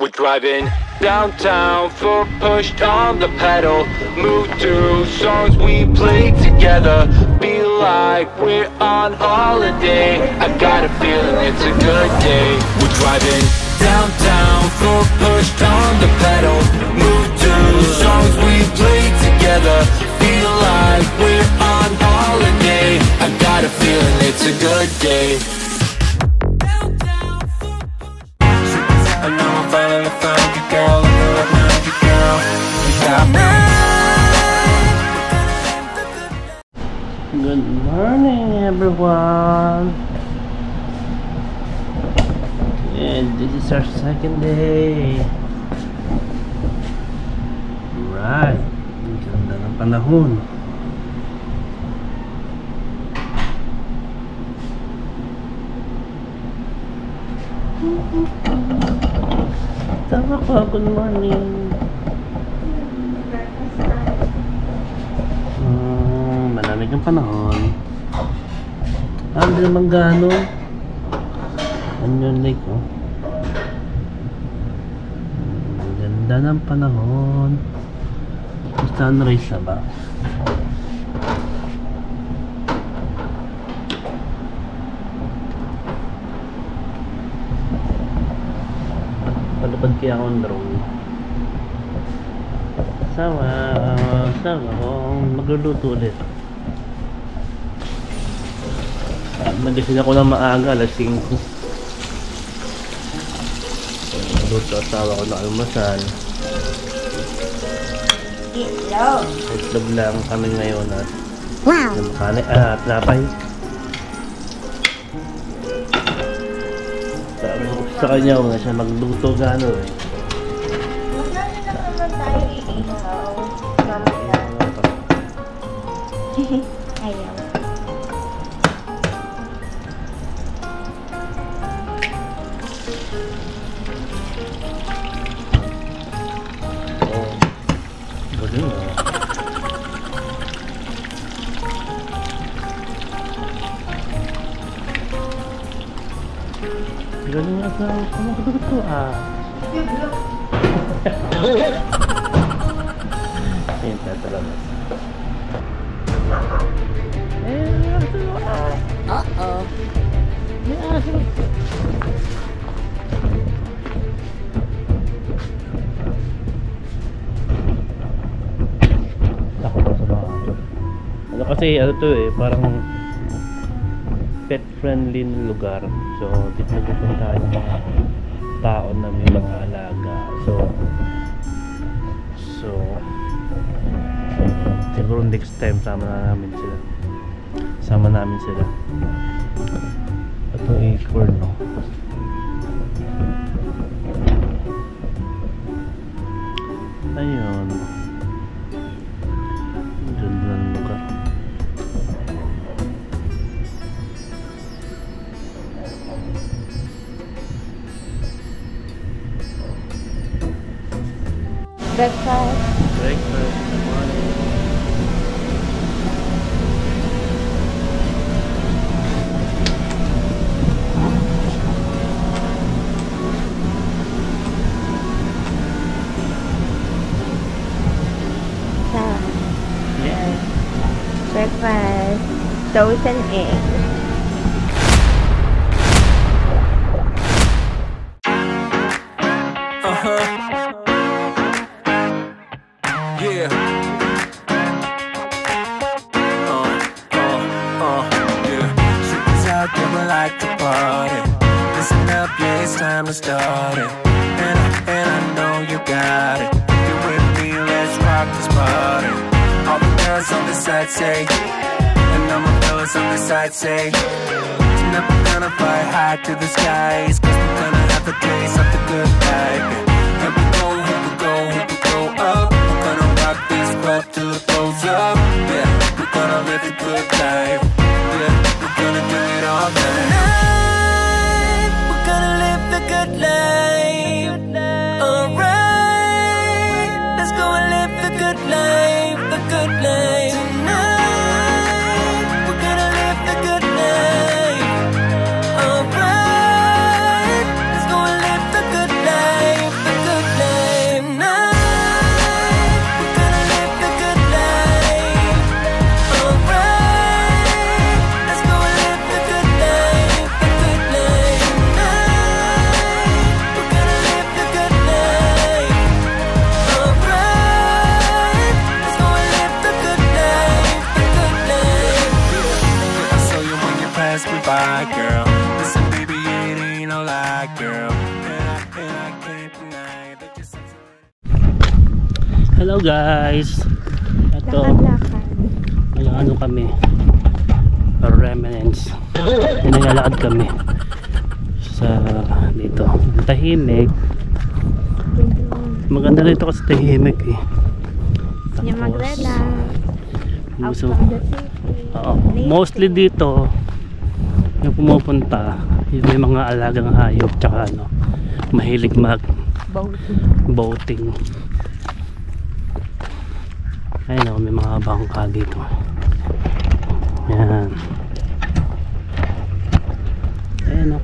We're driving downtown, foot pushed on the pedal. Move to songs we play together. Be like we're on holiday. I got a feeling it's a good day. We're driving downtown, foot pushed on the pedal. Move to songs we play together. Feel like we're on holiday. I got a feeling it's a good day. I know I finally found you, girl. I found you, girl. You got me. Good morning, everyone. And this is our second day. Right. Ang ganda ng panahon. Tama ko, good morning. Malamig ang panahon. Hindi naman gano'n. Yung lake, oh. Ang ganda ng panahon. Sunrise na ba? Palapad kaya akong drone. Sawa akong magluluto ulit. Nagising ako ng maaga, alas 5. Luto asawa ko na almasal. Itlog lang kami ngayon at trapay. Sabi ko sa kanya na siya magluto gano eh. Magkano na naman tayo iihaw? Mamaya. Ayaw. Galing nga sa magluto Ayun, tatalamas. Uh-oh. May aso. Ako ba sa mga aso? Kasi to eh, parang pet friendly lugar. So dito nagpupunta yung mga tao na may mga alaga. So siguro next time sama namin sila. Ito acorn, no? Ayun, ganda ng lugar. Breakfast. Breakfast in the morning. Yes. Breakfast. Toast and eggs. Yeah. Yeah. Shit out there, we like to party. Listen up, yeah, it's time to start it. And I know you got it. If you're with me, let's rock this party. All the girls on the side say, and all my fellas on the side say, tonight we're gonna fly high to the skies, 'cause we're gonna have a taste of the good life. Here we go, here we go, here we go up. We're gonna rock this club till it goes up. Yeah, we're gonna live the good life. Yeah, we're gonna do it all night. Tonight, we're gonna live the good life. Alright, let's go and live the good life, the good life. Tonight, we're gonna live the good life. Alright, let's go and live the good life. Hello guys. Ito, Lakad-lakad. may ano kami, remnants. Naglalakad kami sa dito. Tahimik. Maganda dito kasi tahimik eh. Yung mag-relax. Out So, from the city. mostly dito yung pumupunta, yung may mga alagang hayop tsaka ano, mahilig mag boating. Ayun o, may mga bangka dito. Yan. Ayun o.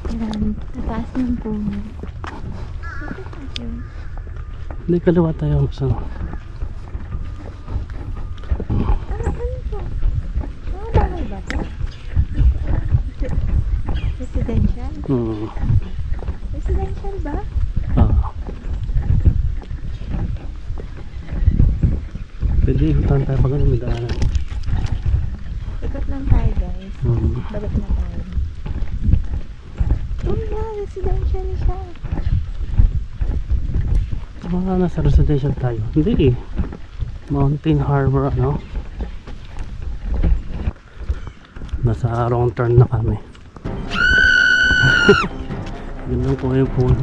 Ayan, nataas ng puno. Hindi, kaliwa tayo. So, Residential? hmm. Residential ba? Pwede ikutan tayo pag ano may daanan. Ikot lang tayo guys. Balik na tayo. Oh yeah, residential siya. Baka nasa residential tayo. Hindi eh. Mountain Harbor ano. Nasa wrong turn na kami. Ganun po yung puno.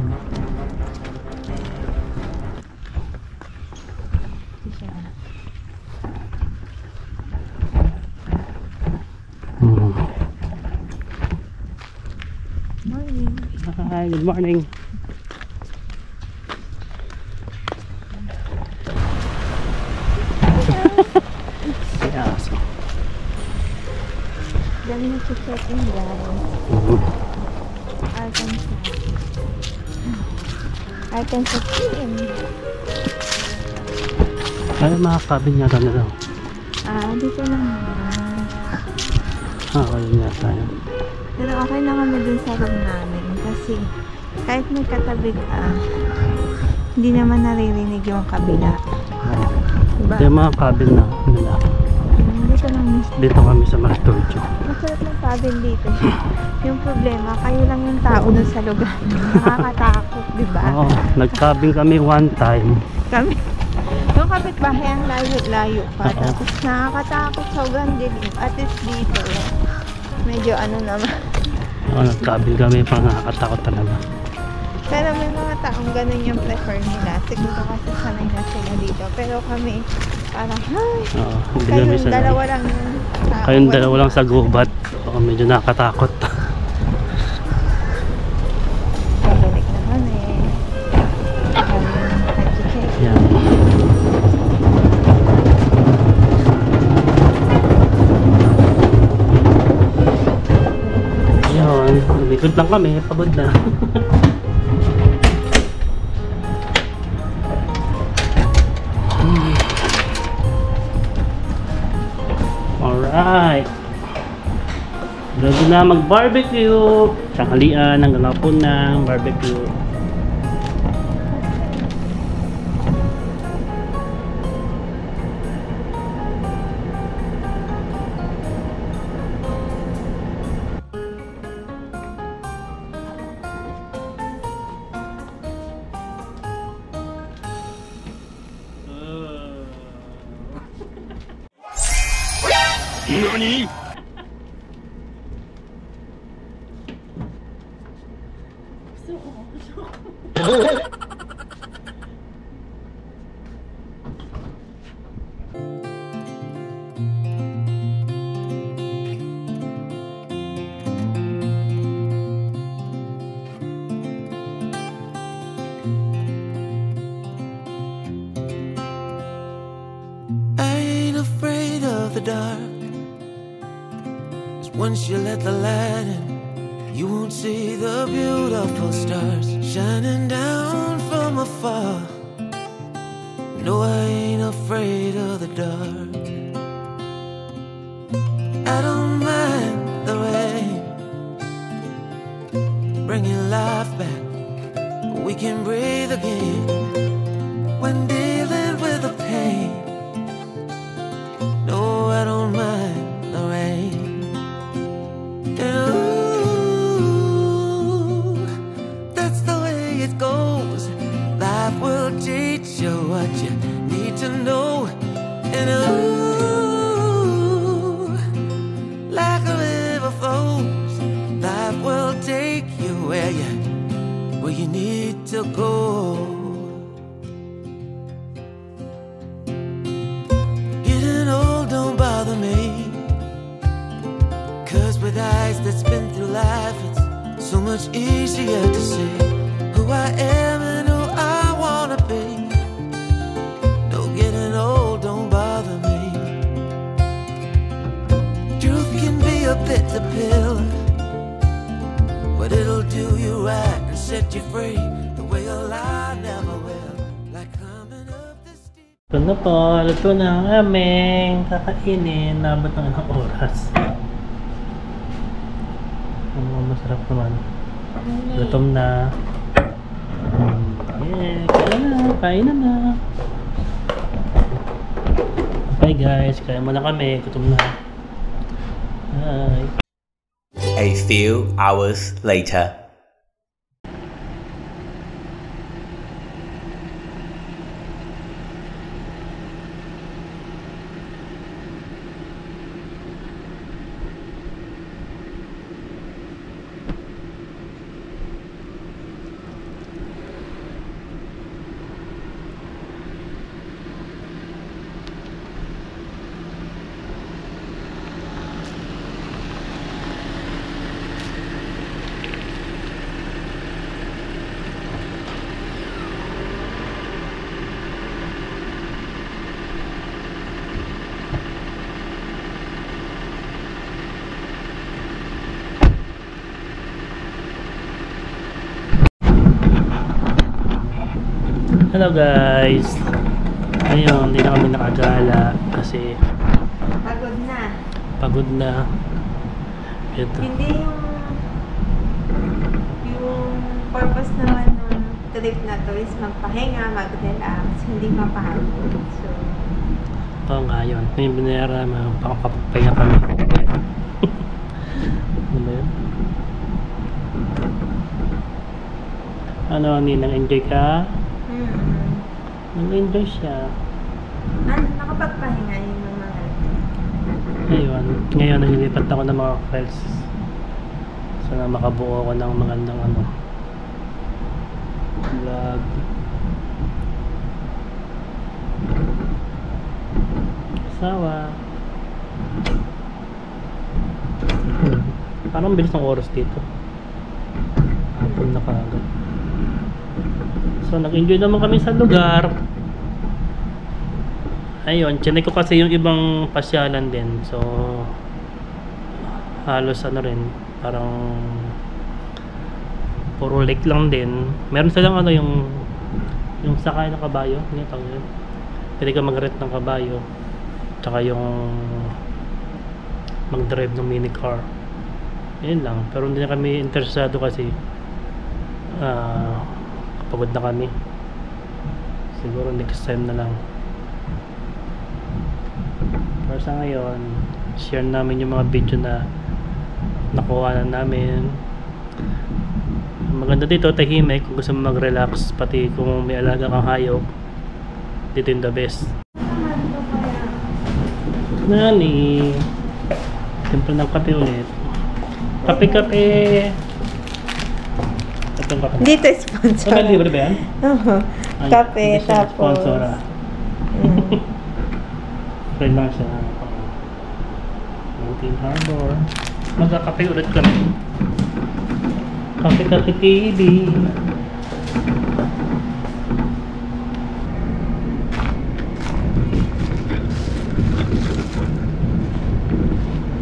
Morning. Hi, good morning. Yeah, so. Dami na check-in guys. Arkansas team. Ay, mga cabin yata na daw. Dito lang. Ayun nga tayo. Pero okay na kami dun sa room namin. Kasi kahit may katabi ka, hindi naman naririnig yung kabila. Diba? Ito yung mga cabin na nila. Dito lang. Dito kami sa Masturjo. Masarap ng cabin dito. Yung problema, kayo lang yung tao dun sa lugar. Nakakatakot, diba? Oo, nag-cabin kami one time. Kami. Yung kapitbahay ang layo-layo pa. Oo. Tapos nakakatakot sa ugandiling. At least dito, medyo ano naman. Oo, nag-cabin kami, parang nakakatakot talaga. Pero may mga taong ganun yung prefer nila. Siguro kasi sanay na sila dito. Pero kami, parang, ay, Oo, hindi kami kayong sa dalawa lang yung tao. kayong dalawa lang sa gubat. Oo, medyo nakakatakot. Babalik na kami. Nag-check. Yan. Yun, lumikod lang kami, pagod na. Alright. Ready na mag-barbecue. Tanghalian hanggang hapon ng barbecue. NANI?! I ain't afraid of the dark. Once you let the light in, you won't see the beautiful stars shining down from afar. No, I ain't afraid of the dark. I don't mind the rain, bringing life back. We can breathe again when dealing with the pain. No, I don't mind the rain. Ooh, that's the way it goes. Life life will teach you what you need to know. And ooh, like a river flows, life will take you where you need to go. Getting old don't bother me, 'cause with eyes that's been through life, it's so much easier to see who I am and who I wanna be. No, getting old don't bother me. Truth can be a bitter pill, but it'll do you right and set you free the way a lie never will. Like climbing up the steep. Ito na po, luto na ang aming kakainin. Nabot ng ilang oras. Masarap naman. Gutom na. Yeah, kain na. Okay guys, kain muna kami. Gutom na. Bye. A few hours later. Hello guys. Ngayon, hindi na kami nakagala kasi pagod na. Ito. Hindi yung purpose naman ng trip na to is magpahinga, mag-relax, hindi mapahagod. So, Oo nga yun. Yung binayara, makapagpahinga kami. Ano ba yun? Ano, Ninang, enjoy ka? Nag-enjoy siya. Nakapagpahinga yun ng mga Ayun. Ngayon, naglilipat ako ng mga files. Sana makabuo ako ng magandang vlog. Sawa. Parang bilis ng oras dito. Hapon na kaagad. So, nag-enjoy naman kami sa lugar. Ayun, chinek ko kasi yung ibang pasyalan din. So, halos rin, parang puro lake lang din. Meron silang yung sakay ng kabayo. Ano yung tawag yun? Pwede ka mag-rent ng kabayo. Tsaka yung mag-drive ng mini car. Yun lang. Pero hindi na kami interesado kasi pagod na kami. Siguro next time na lang. Pero sa ngayon, share namin yung mga video na nakuha na namin. Maganda dito, tahimik. Kung gusto mo mag-relax, pati kung may alaga kang hayop, dito yung the best. Nani, siyempre ng kape ulit. Kape-kape. dito sponsor. Wala libre ba yan? Oo. Kape, tapos Sponsor. Friend lang siya. Mountain Harbor. Magkakape ulit kami. Kape-kape TV.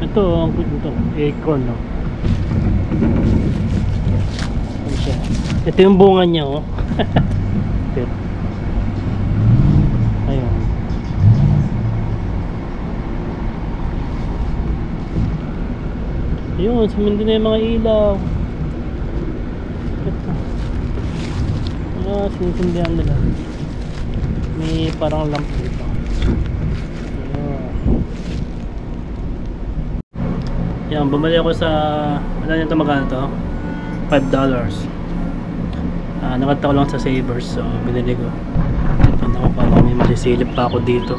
Ito, acorn, no? Ito yung bunga niya, oh. Ayun. Ayun, sumindi na yung mga ilaw. Ito. Sinisindihan nila. May parang lamp dito. Yan, bumali ako sa, ano nito magkano to? $5. Nakataw lang sa Savers, so binili ko. Ito na ako, paano may masisilip pa ako dito.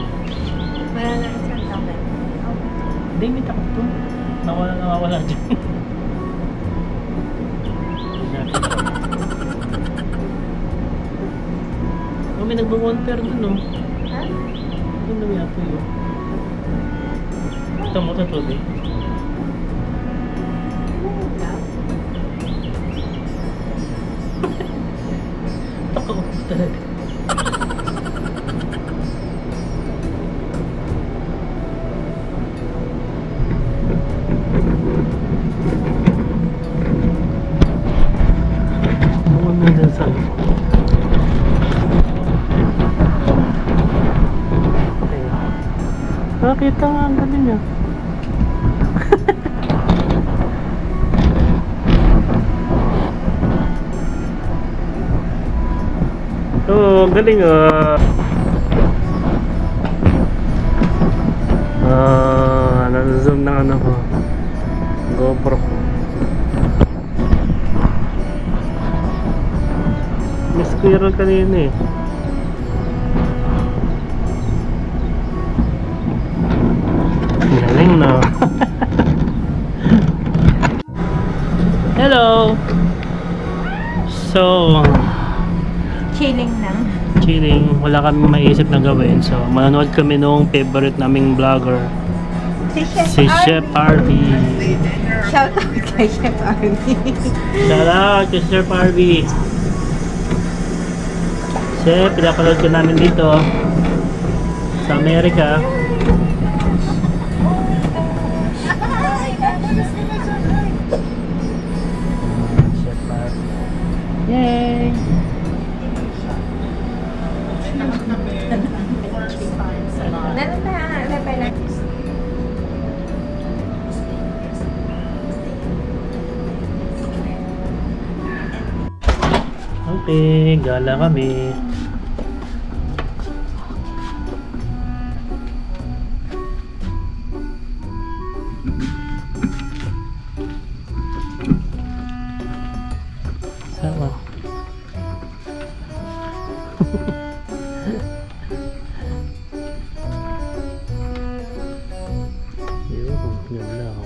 Wala na isang tabi. Hindi, may takot to. Nawala dyan. Oh, may nagbo-1 dun, no? Ha? Ano na yata yun? Ito mo, ito, eh. Takot talaga. Buwan mo dyan sa ano. Nakakita nga ang galing niya. Oh, galing nag-zoom ng ano ko, GoPro. May squirrel kanina eh. Galing no. Hello. So Chilling lang. chilling, wala kami maisip na gawin, so manonood kami nung favorite naming vlogger, si Chef Harvey. Shout out kay Chef Harvey. Shout out kay Chef Harvey. Chef, pinapanood ko namin dito sa Amerika. Chef Harvey. Yay! Meron pa ano pa lang. Okay, gala kami. Sama. Yun, ganda ako.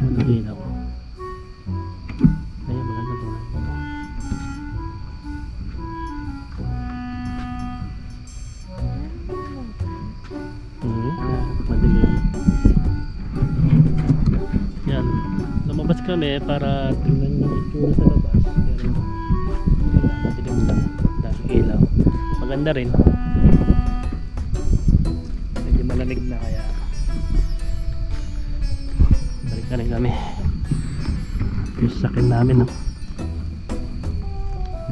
Managin ako. Ayun, maganda ba? Madilim. Yan. Lumabas kami para tingnan yung itsura sa labas. Pero madilim lang. Dahil ilaw. Maganda rin. Medyo malamig na kaya balik na rin kami. Yung sakin namin, no?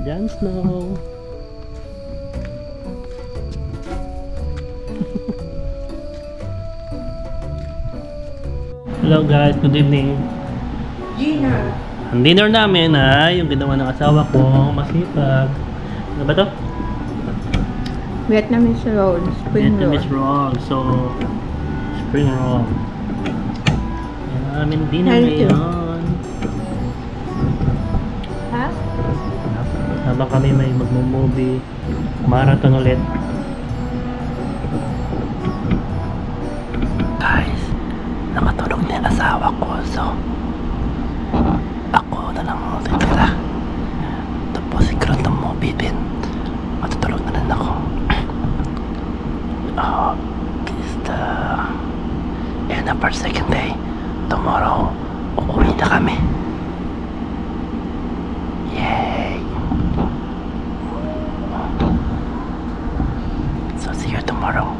Jon Snow. Hello guys, good evening. Gina. Ang dinner namin ay yung ginawa ng asawa ko, masipag. Ano ba to? Vietnamese roll. Spring roll. Vietnamese roll. So, spring roll. Yan ang aming dinner Thank you. ngayon. Ha? Habang kami may magmo-movie, marathon ulit. Guys, nakatulog na yung asawa ko. So, ako na lang titira. Tapos sigurado ng movie din. Matutulog na rin ako. This is the end of our second day. Tomorrow, uuwi na kami. Yay! So, see you tomorrow.